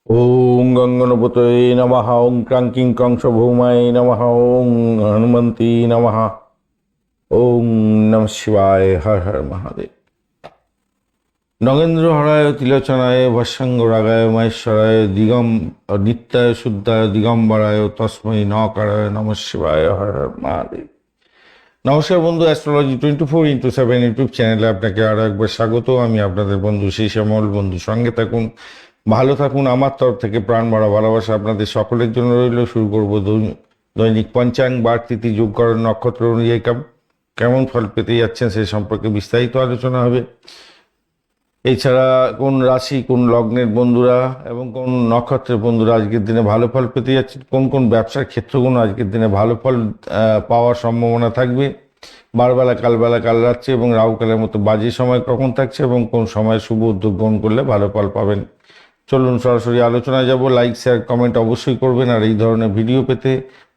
ওং গঙ্গনপতয়ে নমঃ। ওং ক্রাঙ্কিং কংসভৌমায় নমঃ। ওং হনুমন্তী নমঃ। ওং নমঃ শিবায়। হর হর মহাদেব। নগেন্দ্র হরায় তিলোচনায় ভস্যাঙ্গ রাগায় মহেশ্বরায় নিত্যায় শুদ্ধায় দিগম্বরায় তস্মৈ নকারায় নমঃ শিবায়। হর হর মহাদেব। নমস্কার বন্ধু, অ্যাস্ট্রোলজি 24x7 ইউটিউব চ্যানেলে আপনাকে আরও একবার স্বাগত। আমি আপনাদের বন্ধু শ্রী শ্যামল। বন্ধু সঙ্গে থাকুন, ভালো থাকুন। আমার তরফ থেকে প্রাণ ভরা ভালোবাসা আপনাদের সকলের জন্য রইল। শুরু করব দৈনিক পঞ্চাঙ্গ, বার তিথি, যোগকরণ, নক্ষত্র অনুযায়ী কেমন ফল পেতে যাচ্ছেন সে সম্পর্কে বিস্তারিত আলোচনা হবে। এছাড়া কোন রাশি কোন লগ্নের বন্ধুরা এবং কোন নক্ষত্রের বন্ধুরা আজকের দিনে ভালো ফল পেতে যাচ্ছেন, কোন কোন ব্যবসার ক্ষেত্রগুলো আজকের দিনে ভালো ফল পাওয়ার সম্ভাবনা থাকবে, বারবেলা কালবেলা কাল রাত্রি এবং রাহুকালের মতো বাজে সময় কখন থাকছে এবং কোন সময় শুভ উদ্যোগ গ্রহণ করলে ভালো ফল পাবেন। চলুন সরাসরি আলোচনায় যাব। লাইক শেয়ার কমেন্ট অবশ্যই করবেন, আর এই ধরনের ভিডিও পেতে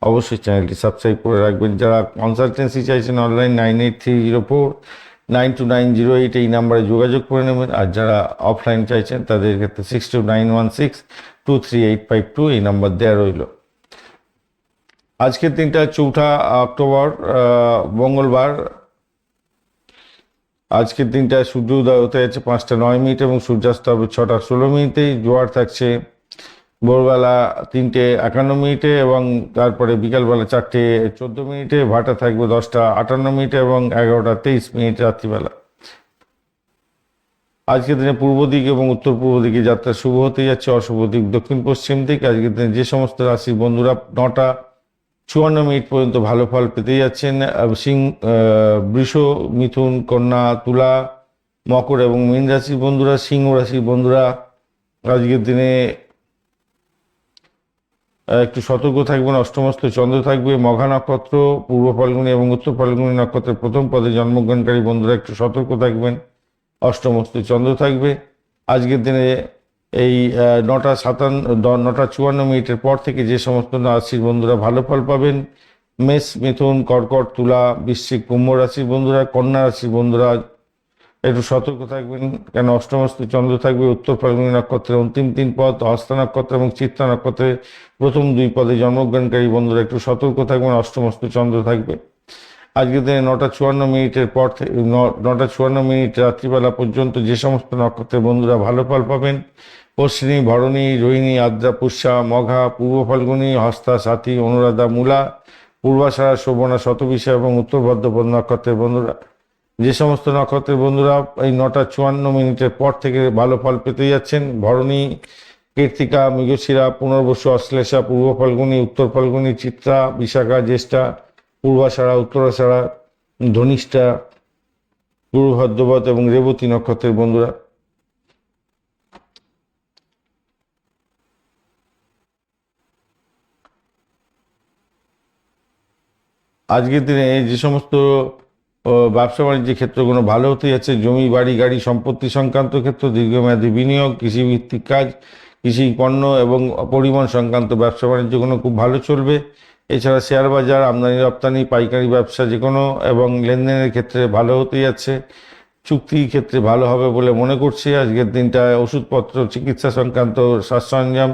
অবশ্যই চ্যানেলটি সাবস্ক্রাইব করে রাখবেন। যারা কনসালটেন্সি চাইছেন অনলাইন 9830492908 এই নাম্বারে যোগাযোগ করে নেবেন। আর যারা অফলাইন চাইছেন তাদের ক্ষেত্রে 6291623852 এই নাম্বার দেওয়া রইল। আজকের দিনটা 4 অক্টোবর মঙ্গলবার। আজকের দিনটা সূর্য উদয় হতে যাচ্ছে 5টা 9 মিনিট এবং সূর্যাস্ত হবে 6টা 16 মিনিটেই। জোয়ার থাকছে ভোরবেলা 3টে 51 মিনিটে এবং তারপরে বিকালবেলা 4টে 14 মিনিটে। ভাটা থাকবে 10টা 58 মিনিটে এবং 11টা 23 মিনিট রাত্রিবেলা। আজকের দিনে পূর্ব দিক এবং উত্তর পূর্ব দিকে যাত্রা শুভ হতে যাচ্ছে, অশুভ দিক দক্ষিণ পশ্চিম দিক। আজকের দিনে যে সমস্ত রাশির বন্ধুরা 9টা 54 মিনিট পর্যন্ত ভালো ফল পেতে যাচ্ছেন, বৃষ, মিথুন, কন্যা, তুলা, মকর এবং মীন রাশির বন্ধুরা, সিংহ রাশির বন্ধুরা আজকের দিনে একটু সতর্ক থাকবেন। অষ্টমস্ত চন্দ্র থাকবে। মঘা নক্ষত্র, পূর্ব ফাল্গুনী এবং উত্তর ফাল্গুনী নক্ষত্রের প্রথম পদে জন্মগ্রহণকারী বন্ধুরা একটু সতর্ক থাকবেন। অষ্টমস্ত চন্দ্র থাকবে। আজকের দিনে এই 9টা 54 মিনিটের পর থেকে যে সমস্ত রাশির বন্ধুরা ভালো ফল পাবেন, মেষ, মিথুন, কর্কট, তুলা, বৃশ্চিক, কুম্ভ রাশির বন্ধুরা। কন্যা রাশির বন্ধুরা একটু সতর্ক থাকবেন, কেন অষ্টমস্ত চন্দ্র থাকবে উত্তর ফাল্গুনী নক্ষত্রের অন্তিম 3 পদ, হস্তা নক্ষত্র এবং চিত্তা নক্ষত্রের প্রথম 2 পদে জন্মগ্রহণকারী বন্ধুরা একটু সতর্ক থাকবেন। অষ্টমস্ত চন্দ্র থাকবে। আজকের দিনে 9টা 54 মিনিটের পর থেকে 9টা 54 মিনিট রাত্রিবেলা পর্যন্ত যে সমস্ত নক্ষত্রের বন্ধুরা ভালো ফল পাবেন, অশ্বিনী, ভরণী, রোহিণী, আদ্রা, পুষ্যা, মঘা, পূর্ব ফাল্গুনী, হস্তা, সাথী, অনুরাধা, মূলা, পূর্বাষাঢ়া, শোভনা, শতবিশা এবং উত্তর ভাদ্রপদ নক্ষত্রের বন্ধুরা। যে সমস্ত নক্ষত্রের বন্ধুরা এই 9টা 54 মিনিটের পর থেকে ভালো ফল পেতে যাচ্ছেন, ভরণী, কৃত্তিকা, মৃগশিরা, পুনর্বসু, অশ্লেষা, পূর্ব ফাল্গুনী, উত্তর ফাল্গুনী, চিত্রা, বিশাখা, জ্যেষ্ঠা, পূর্বাষাঢ়া, উত্তরাষাঢ়া, ধনিষ্ঠা, পূর্ব ভাদ্রপদ এবং রেবতী নক্ষত্রের বন্ধুরা। আজকের দিনে যে সমস্ত ব্যবসা বাণিজ্যের ক্ষেত্রগুলো ভালো হতে যাচ্ছে, জমি, বাড়ি, গাড়ি, সম্পত্তি সংক্রান্ত ক্ষেত্র, দীর্ঘমেয়াদী বিনিয়োগ, কৃষিভিত্তিক কাজ, কৃষি পণ্য এবং পরিবহন সংক্রান্ত ব্যবসা বাণিজ্যগুলো খুব ভালো চলবে। এছাড়া শেয়ার বাজার, আমদানি রপ্তানি, পাইকারি ব্যবসা যে কোনো এবং লেনদেনের ক্ষেত্রে ভালো হতে যাচ্ছে। চুক্তির ক্ষেত্রে ভালো হবে বলে মনে করছি। আজকের দিনটায় ওষুধপত্র, চিকিৎসা সংক্রান্ত স্বাস্থ্য সরঞ্জাম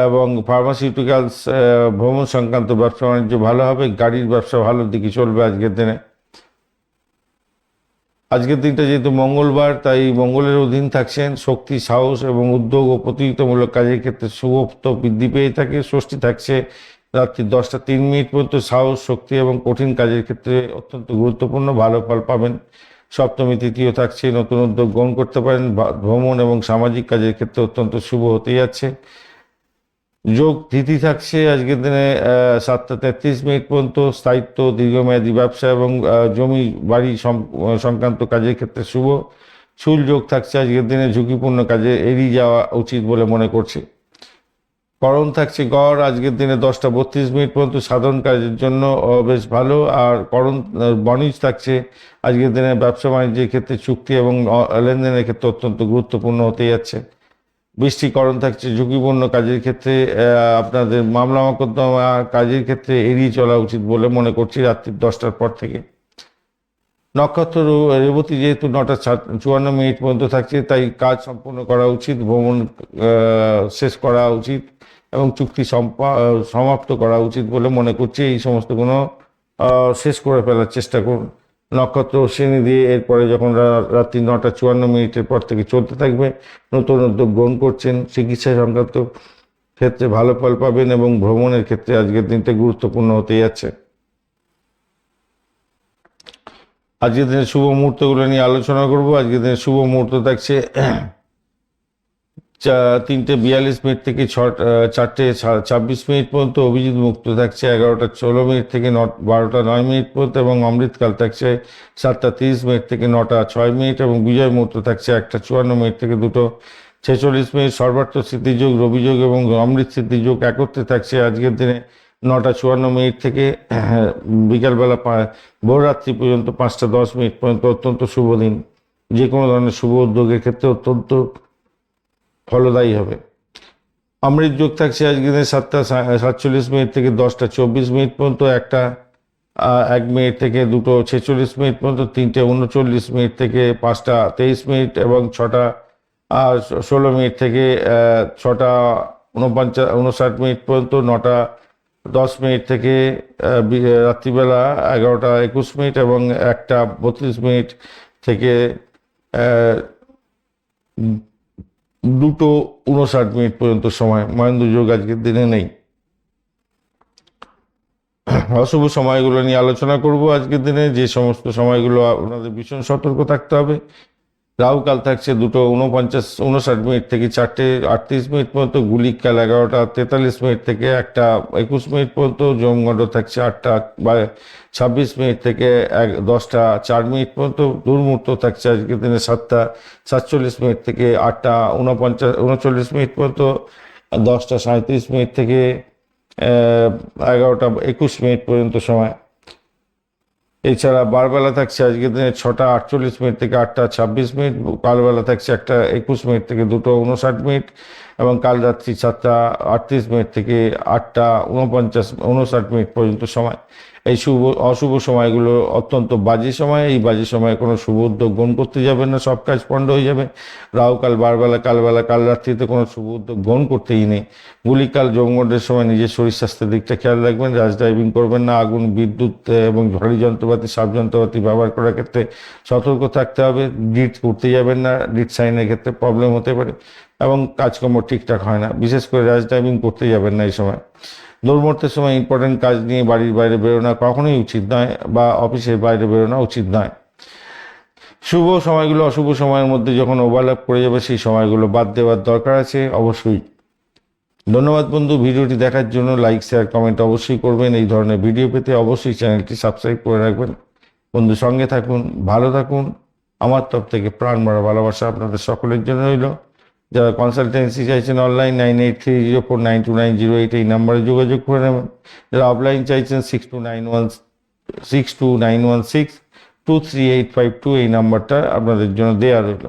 এবং ফার্মাসিউটিক্যালস, ভ্রমণ সংক্রান্ত ব্যবসা বাণিজ্য ভালো হবে। গাড়ির ব্যবসা ভালোর দিকে চলবে আজকের দিনে। আজকের দিনটা যেহেতু মঙ্গলবার, তাই মঙ্গলের অধীন থাকছেন শক্তি, সাহস এবং উদ্যোগ ও প্রতিযোগিতামূলক কাজের ক্ষেত্রে শুভত্ব বৃদ্ধি পেয়ে থাকে। ষষ্ঠী থাকছে রাত্রি 10টা 3 মিনিট পর্যন্ত। সাহস, শক্তি এবং কঠিন কাজের ক্ষেত্রে অত্যন্ত গুরুত্বপূর্ণ, ভালো ফল পাবেন। সপ্তমী তৃতীয় থাকছে, নতুন উদ্যোগ গ্রহণ করতে পারেন। ভ্রমণ এবং সামাজিক কাজের ক্ষেত্রে অত্যন্ত শুভ হতে যাচ্ছে। যোগ তিথি থাকছে আজকের দিনে 7টা 33 মিনিট পর্যন্ত। স্থায়িত্ব, দীর্ঘমেয়াদী ব্যবসা এবং জমি বাড়ি সংক্রান্ত কাজের ক্ষেত্রে শুভ। শুল যোগ থাকছে আজকের দিনে, ঝুঁকিপূর্ণ কাজে এড়িয়ে যাওয়া উচিত বলে মনে করছি। করণ থাকছে গড় আজকের দিনে 10টা 32 মিনিট পর্যন্ত, সাধারণ কাজের জন্য বেশ ভালো। আর করণ বণিজ থাকছে আজকের দিনে ব্যবসা বাণিজ্যের ক্ষেত্রে চুক্তি এবং লেনদেনের ক্ষেত্রে অত্যন্ত গুরুত্বপূর্ণ হতে যাচ্ছে। বৃষ্টিকরণ থাকছে ঝুঁকিপূর্ণ কাজের ক্ষেত্রে, আপনাদের মামলা মোকদ্দমা কাজের ক্ষেত্রে এড়িয়ে চলা উচিত বলে মনে করছি রাত্রি 10টার পর থেকে। নক্ষত্র রেবতী যেহেতু 9:54 পর্যন্ত থাকছে, তাই কাজ সম্পূর্ণ করা উচিত, ভ্রমণ শেষ করা উচিত এবং চুক্তি সমাপ্ত করা উচিত বলে মনে করছি। এই সমস্ত কোনো শেষ করে ফেলার চেষ্টা করুন। নক্ষত্র অশ্বিনী দিয়ে এরপরে যখন রাত্রি 9:54 পর থেকে চলতে থাকবে, নতুন উদ্যোগ গ্রহণ করছেন, চিকিৎসা সংক্রান্ত ক্ষেত্রে ভালো ফল পাবেন এবং ভ্রমণের ক্ষেত্রে আজকের দিনটা গুরুত্বপূর্ণ হতে যাচ্ছে। আজকের দিনের শুভ মুহূর্তগুলো নিয়ে আলোচনা করব। আজকের দিনের শুভ মুহূর্ত থাকছে 3:42 থেকে 4:26 পর্যন্ত। অভিজিৎ মুক্ত থাকছে 11:16 থেকে 12:09 পর্যন্ত এবং অমৃতকাল থাকছে 7:30 থেকে 9:06 এবং বিজয় মুহূর্ত থাকছে 1:54 থেকে 2:46। সর্বার্থ সিদ্ধিযোগ, রবিযোগ এবং অমৃত সিদ্ধিযোগ একত্রে থাকছে আজকের দিনে 9:54 থেকে বিকালবেলা ভোররাত্রি পর্যন্ত 5:10 পর্যন্ত। অত্যন্ত শুভ দিন, যে কোনো ধরনের শুভ উদ্যোগের ক্ষেত্রে অত্যন্ত ফলদায়ী হবে। অমৃত যোগ থাকছে আজকের দিনে 7:47 থেকে 10:24 পর্যন্ত, 1 থেকে 2:46 পর্যন্ত, 3:39 থেকে 5:23 এবং 6:16 থেকে 6:59 পর্যন্ত, 9:10 থেকে রাত্রিবেলা 11:21 এবং 1:32 থেকে 2:59 পর্যন্ত সময়। মহেন্দ্র যোগ আজকের দিনে নেই। অশুভ সময়গুলো নিয়ে আলোচনা করব আজকের দিনে। যে সমস্ত সময়গুলো আপনাদের ভীষণ সতর্ক থাকতে হবে: রাহুকাল থাকছে 2:59 থেকে 4:38 পর্যন্ত, গুলিকাল 11:43 থেকে 1:21 পর্যন্ত, যমগণ্ড থাকছে 8:26 থেকে 10:04 পর্যন্ত, দুর্মুহূর্ত থাকছে আজকের দিনে 7:47 থেকে 8:39 পর্যন্ত, 10:37 থেকে 11:21 পর্যন্ত সময়। এছাড়া বারবেলা থাকছে আজকের দিনে 6:48 থেকে 8:26, কালবেলা থাকছে 1:21 থেকে 2:59 এবং কাল রাত্রি 7:38 থেকে 8:59 পর্যন্ত সময়। এই অশুভ সময়গুলো অত্যন্ত বাজে সময়। এই বাজে সময়ে কোনো শুভ উদ্যোগ গ্রহণ করতে যাবেন না, সব কাজ পণ্ড হয়ে যাবে। রাহুকাল, বারবেলা, কালবেলা, কাল রাত্রিতে কোনো শুভ উদ্যোগ গ্রহণ করতেই নেই। গুলিকাল, যমগণ্ডের সময় নিজের শরীর স্বাস্থ্যের দিকটা খেয়াল রাখবেন। রাশ ড্রাইভিং করবেন না। আগুন, বিদ্যুৎ এবং ভারী যন্ত্রপাতি, সাব যন্ত্রপাতি ব্যবহার করার ক্ষেত্রে সতর্ক থাকতে হবে। ডিট করতে যাবেন না, ডিট সাইনের ক্ষেত্রে প্রবলেম হতে পারে এবং কাজকর্ম ঠিকঠাক হয় না। বিশেষ করে র্যাশ ড্রাইভিং করতে যাবেন না এই সময়। দৌড়মুহূর্তের সময় ইম্পর্টেন্ট কাজ নিয়ে বাড়ির বাইরে বেরোনো কখনোই উচিত নয়, বা অফিসের বাইরে বেরোনো উচিত নয়। শুভ সময়গুলো অশুভ সময়ের মধ্যে যখন ওভারল্যাপ করে যাবে, সেই সময়গুলো বাদ দেওয়ার দরকার আছে অবশ্যই। ধন্যবাদ বন্ধু, ভিডিওটি দেখার জন্য। লাইক, শেয়ার, কমেন্ট অবশ্যই করবেন। এই ধরনের ভিডিও পেতে অবশ্যই চ্যানেলটি সাবস্ক্রাইব করে রাখবেন। বন্ধু, সঙ্গে থাকুন, ভালো থাকুন। আমার তরফ থেকে প্রাণ ভরা ভালোবাসা আপনাদের সকলের জন্য রইল। যারা কনসালটেন্সি চাইছেন অনলাইন, 9830492908 এই নাম্বারে যোগাযোগ করে নেবেন। যারা অফলাইন চাইছেন 6291623852 এই নাম্বারটা আপনাদের জন্য দেওয়া রইল।